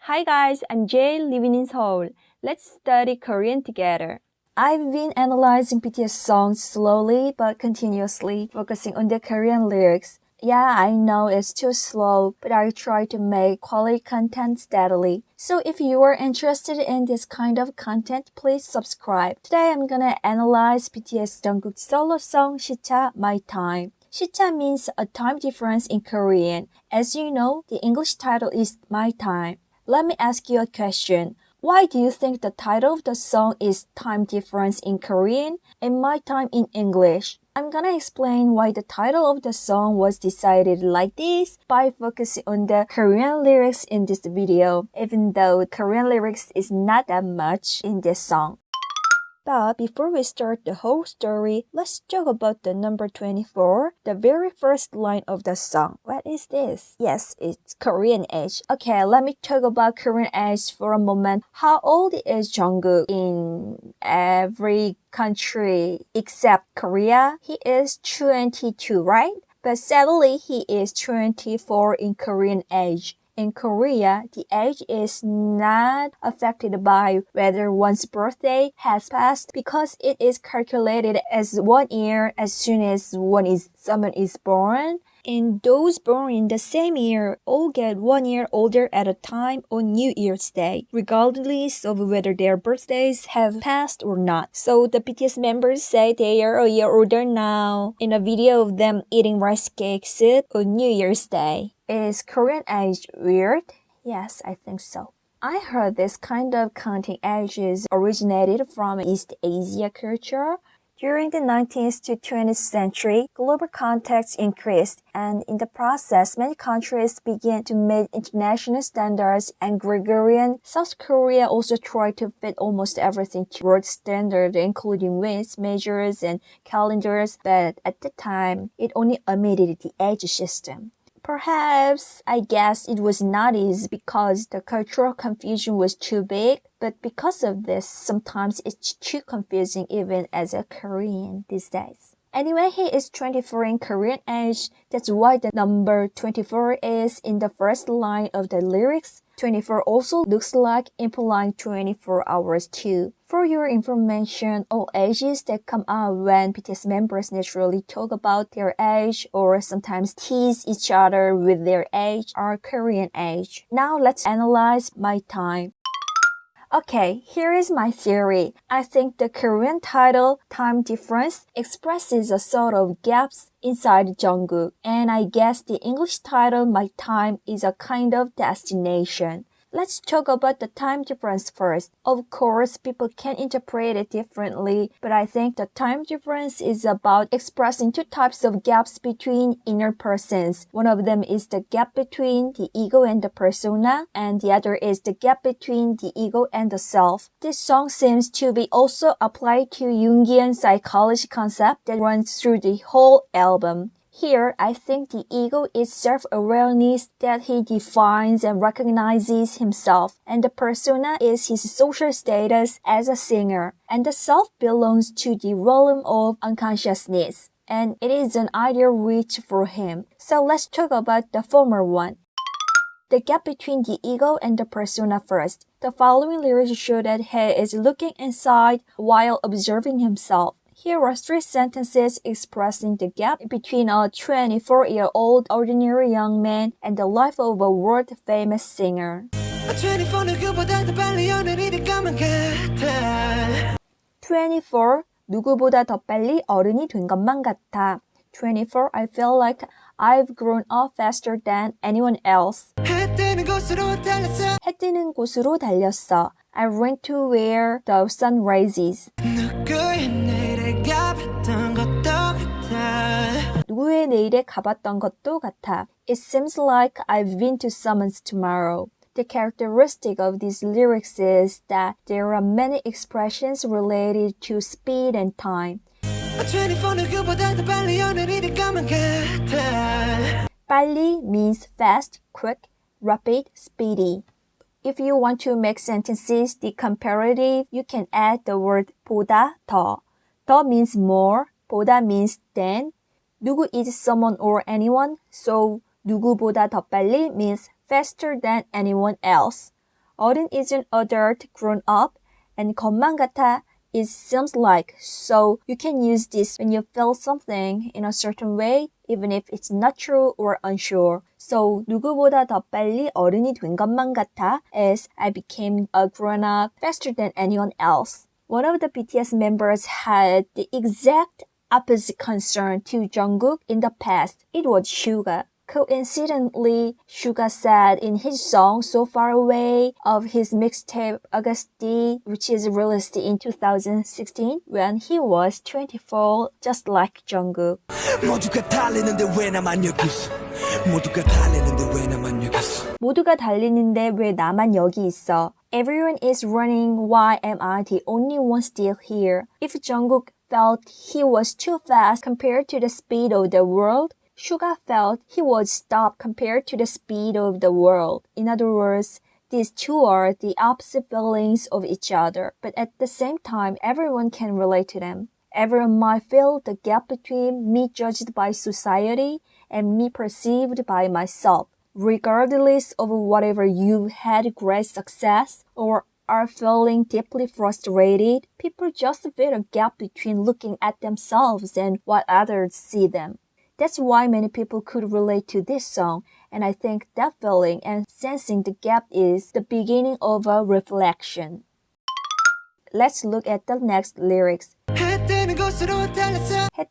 Hi guys, I'm Jay living in Seoul. Let's study Korean together. I've been analyzing BTS songs slowly but continuously, focusing on the Korean lyrics. Yeah, I know it's too slow, but I try to make quality content steadily. So if you are interested in this kind of content, please subscribe. Today I'm gonna analyze BTS Jungkook's solo song Shicha My Time. Shicha means a time difference in Korean. As you know, the English title is My Time. Let me ask you a question. Why do you think the title of the song is Time Difference in Korean and My Time in English? I'm gonna explain why the title of the song was decided like this by focusing on the Korean lyrics in this video, even though Korean lyrics is not that much in this song. But before we start the whole story, let's talk about the number 24, the very first line of the song. What is this? Yes, it's Korean age. Okay, let me talk about Korean age for a moment. How old is Jungkook in every country except Korea? He is 22, right? But sadly, he is 24 in Korean age. In Korea, the age is not affected by whether one's birthday has passed because it is calculated as 1 year as soon as someone is born. And those born in the same year all get 1 year older at a time on New Year's Day, regardless of whether their birthdays have passed or not. So the BTS members say they are a year older now in a video of them eating rice cake soup on New Year's Day. Is Korean age weird? Yes, I think so. I heard this kind of counting ages originated from East Asia culture. During the 19th to 20th century, global contacts increased, and in the process, many countries began to meet international standards and Gregorian. South Korea also tried to fit almost everything to world standard, including winds, measures, and calendars, but at the time, it only omitted the age system. Perhaps, I guess it was not easy because the cultural confusion was too big, but because of this, sometimes it's too confusing even as a Korean these days. Anyway, he is 24 in Korean age. That's why the number 24 is in the first line of the lyrics. 24 also looks like implying 24 hours too. For your information, all ages that come out when BTS members naturally talk about their age or sometimes tease each other with their age are Korean age. Now let's analyze My Time. Okay, here is my theory. I think the Korean title, Time Difference, expresses a sort of gaps inside Jungkook, and I guess the English title, My Time, is a kind of destination. Let's talk about the time difference first. Of course, people can interpret it differently, but I think the time difference is about expressing two types of gaps between inner persons. One of them is the gap between the ego and the persona, and the other is the gap between the ego and the self. This song seems to be also applied to Jungian psychology concept that runs through the whole album. Here, I think the ego is self-awareness that he defines and recognizes himself, and the persona is his social status as a singer, and the self belongs to the realm of unconsciousness, and it is an ideal reach for him. So let's talk about the former one. The gap between the ego and the persona first. The following lyrics show that he is looking inside while observing himself. Here are 3 sentences expressing the gap between a 24-year-old ordinary young man and the life of a world-famous singer. 24, 누구보다 더 빨리 어른이 된 것만 같아. 24, I feel like I've grown up faster than anyone else. 해 뜨는 곳으로 달렸어. I ran to where the sun rises. 누구의 내일에 가봤던 것도 같아. It seems like I've been to someone's tomorrow. The characteristic of these lyrics is that there are many expressions related to speed and time. 빨리 means fast, quick, rapid, speedy. If you want to make sentences the comparative, you can add the word 보다, 더. 더 means more, 보다 means than. 누구 is someone or anyone, so 누구보다 더 빨리 means faster than anyone else. 어른 isn't adult, grown up, and 것만 같아 it seems like. So you can use this when you feel something in a certain way, even if it's not true or unsure. So 누구보다 더 빨리 어른이 된 것만 같아 as I became a grown up faster than anyone else. One of the BTS members had the exact opposite concern to Jungkook in the past. It was Suga. Coincidentally, Suga said in his song So Far Away of his mixtape August D, which is released in 2016 when he was 24, just like Jungkook. 모두가 달리는데 왜 나만 여기 있어? 모두가 달리는데 왜 나만 여기 있어? 모두가 달리는데 왜 나만 여기 있어? Everyone is running, why am I the only one still here? If Jungkook felt he was too fast compared to the speed of the world, Suga felt he was stopped compared to the speed of the world. In other words, these two are the opposite feelings of each other, but at the same time, everyone can relate to them. Everyone might feel the gap between me judged by society and me perceived by myself. Regardless of whatever you had great success or are feeling deeply frustrated, people just feel a gap between looking at themselves and what others see them. That's why many people could relate to this song, and I think that feeling and sensing the gap is the beginning of a reflection. Let's look at the next lyrics. 해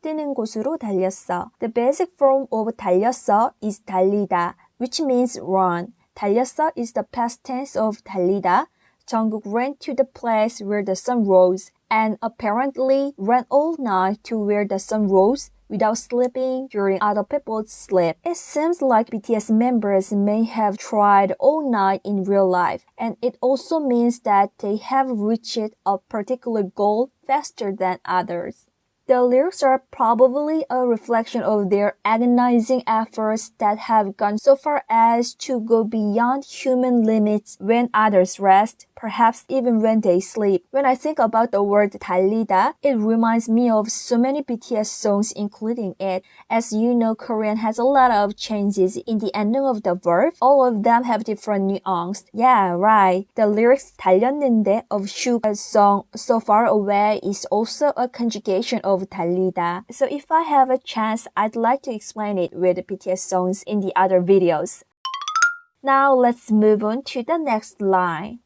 뜨는 곳으로 달렸어. The basic form of 달렸어 is 달리다, which means run. 달렸어 is the past tense of 달리다. Jungkook ran to the place where the sun rose and apparently ran all night to where the sun rose without sleeping during other people's sleep. It seems like BTS members may have tried all night in real life, and it also means that they have reached a particular goal faster than others. The lyrics are probably a reflection of their agonizing efforts that have gone so far as to go beyond human limits when others rest, perhaps even when they sleep. When I think about the word 달리다, it reminds me of so many BTS songs including it. As you know, Korean has a lot of changes in the ending of the verb. All of them have different nuance. Yeah, right. The lyrics 달렸는데 of Suga's song So Far Away is also a conjugation of 달리다. So if I have a chance, I'd like to explain it with BTS songs in the other videos. Now let's move on to the next line.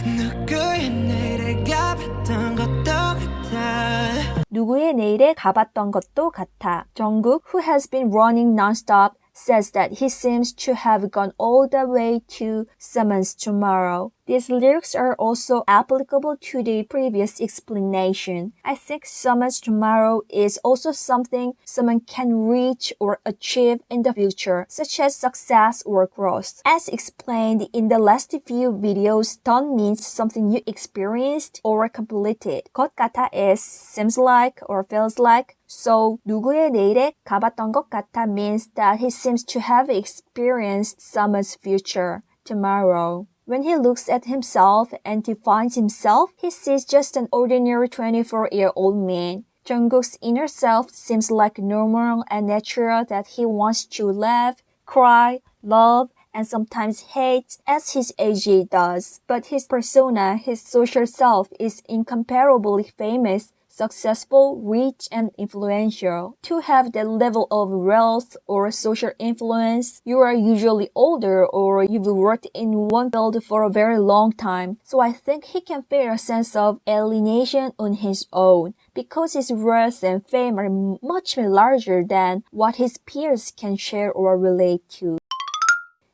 누구의 내일에 가봤던 것도 같아. Jungkook, who has been running non-stop, says that he seems to have gone all the way to someone's tomorrow. These lyrics are also applicable to the previous explanation. I think someone's tomorrow is also something someone can reach or achieve in the future, such as success or growth. As explained in the last few videos, done means something you experienced or completed. 것 같아 is seems like or feels like. So, 누구의 내일에 가봤던 것 같아 means that he seems to have experienced someone's future, tomorrow. When he looks at himself and defines himself, he sees just an ordinary 24-year-old man. Jungkook's inner self seems like normal and natural that he wants to laugh, cry, love, and sometimes hate as his age does. But his persona, his social self, is incomparably famous, successful, rich, and influential. To have that level of wealth or social influence, you are usually older or you've worked in one field for a very long time. So I think he can feel a sense of alienation on his own because his wealth and fame are much larger than what his peers can share or relate to.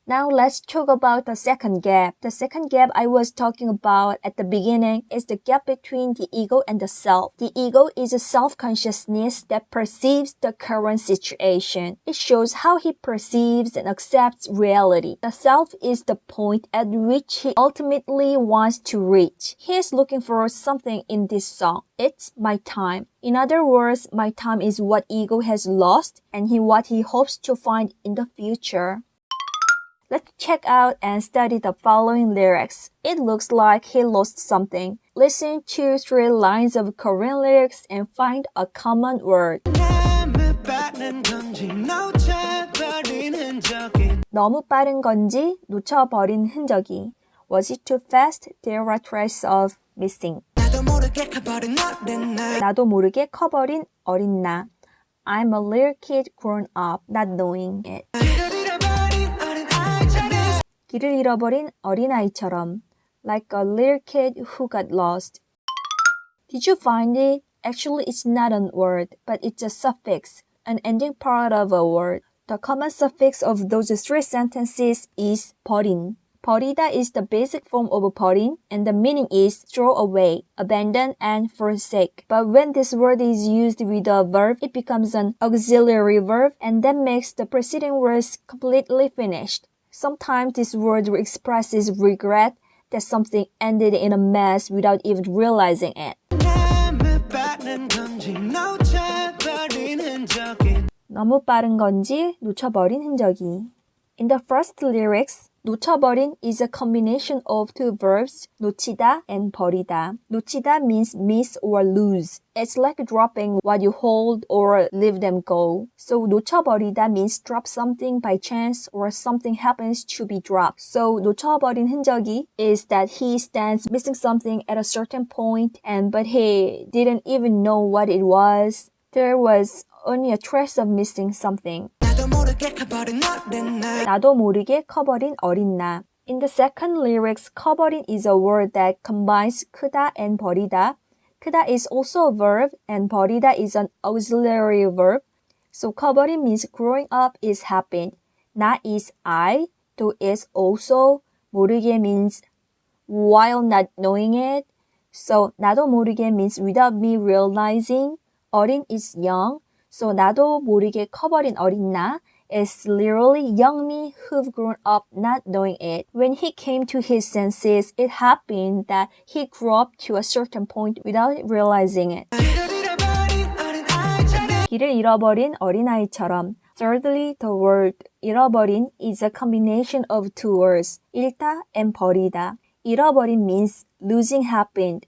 Now let's talk about the second gap. The second gap I was talking about at the beginning is the gap between the ego and the self. The ego is a self-consciousness that perceives the current situation. It shows how he perceives and accepts reality. The self is the point at which he ultimately wants to reach. He is looking for something in this song. It's my time. In other words, my time is what ego has lost and what he hopes to find in the future. Let's check out and study the following lyrics. It looks like he lost something. Listen to 3 lines of Korean lyrics and find a common word. 너무 빠른 건지 놓쳐버린 흔적이. Was it too fast? There are traces of missing. 나도 모르게 커버린 어린 나. I'm a little kid grown up, not knowing it. 길을 잃어버린 어린아이처럼. Like a little kid who got lost. Did you find it? Actually, it's not a word, but it's a suffix, an ending part of a word. The common suffix of those three sentences is 버린. 버리다 is the basic form of 버린, and the meaning is throw away, abandon, and forsake. But when this word is used with a verb, it becomes an auxiliary verb, and that makes the preceding words completely finished. Sometimes this word expresses regret that something ended in a mess without even realizing it. 너무 빠른 건지 놓쳐버린 흔적이. In the first lyrics, 놓쳐버린 is a combination of two verbs, 놓치다 and 버리다. 놓치다 means miss or lose. It's like dropping what you hold or leave them go. So 놓쳐버리다 means drop something by chance or something happens to be dropped. So 놓쳐버린 흔적이 is that he stands missing something at a certain point but he didn't even know what it was. There was only a trace of missing something. 나도 모르게 커버린 어린 나. In the second lyrics, 커버린 is a word that combines 크다 and 버리다. 크다 is also a verb and 버리다 is an auxiliary verb. So 커버린 means growing up is happened. 나 is I, 도 is also, 모르게 means while not knowing it. So 나도 모르게 means without me realizing. 어린 is young. So 나도 모르게 커버린 어린 나 is literally young me who've grown up not knowing it. When he came to his senses, it happened that he grew up to a certain point without realizing it. 길을 잃어버린 어린아이처럼. Thirdly, the word 잃어버린 is a combination of two words, 잃다 and 버리다. 잃어버린 means losing happened.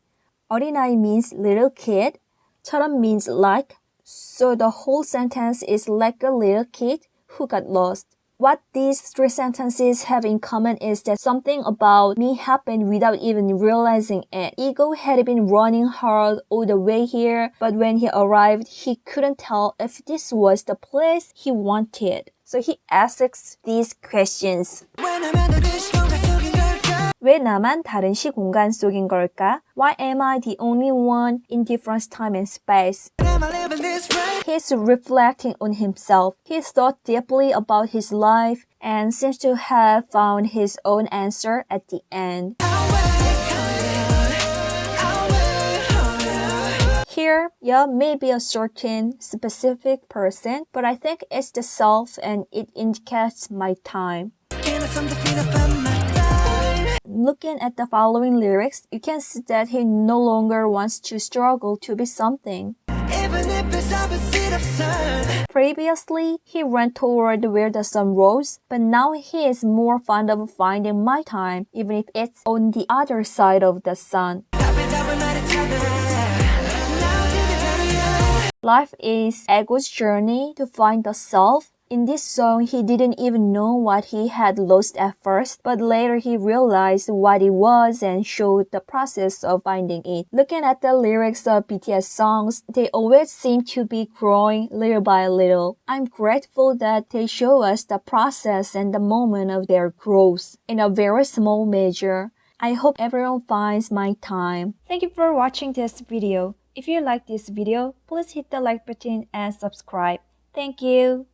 어린아이 means little kid. 처럼 means like. So the whole sentence is like a little kid who got lost. What these three sentences have in common is that something about me happened without even realizing it. Ego had been running hard all the way here, but when he arrived, he couldn't tell if this was the place he wanted. So he asks these questions. 왜 나만 다른 시공간 속인 걸까? Why am I the only one in different time and space? He's reflecting on himself. He thought deeply about his life and seems to have found his own answer at the end. Here, may be a certain specific person, but I think it's the self and it indicates my time. Looking at the following lyrics, you can see that he no longer wants to struggle to be something. Previously, he ran toward where the sun rose, but now he is more fond of finding my time, even if it's on the other side of the sun. Life is ego's journey to find the self. In this song, he didn't even know what he had lost at first, but later he realized what it was and showed the process of finding it. Looking at the lyrics of BTS songs, they always seem to be growing little by little. I'm grateful that they show us the process and the moment of their growth in a very small measure. I hope everyone finds my time. Thank you for watching this video. If you like this video, please hit the like button and subscribe. Thank you.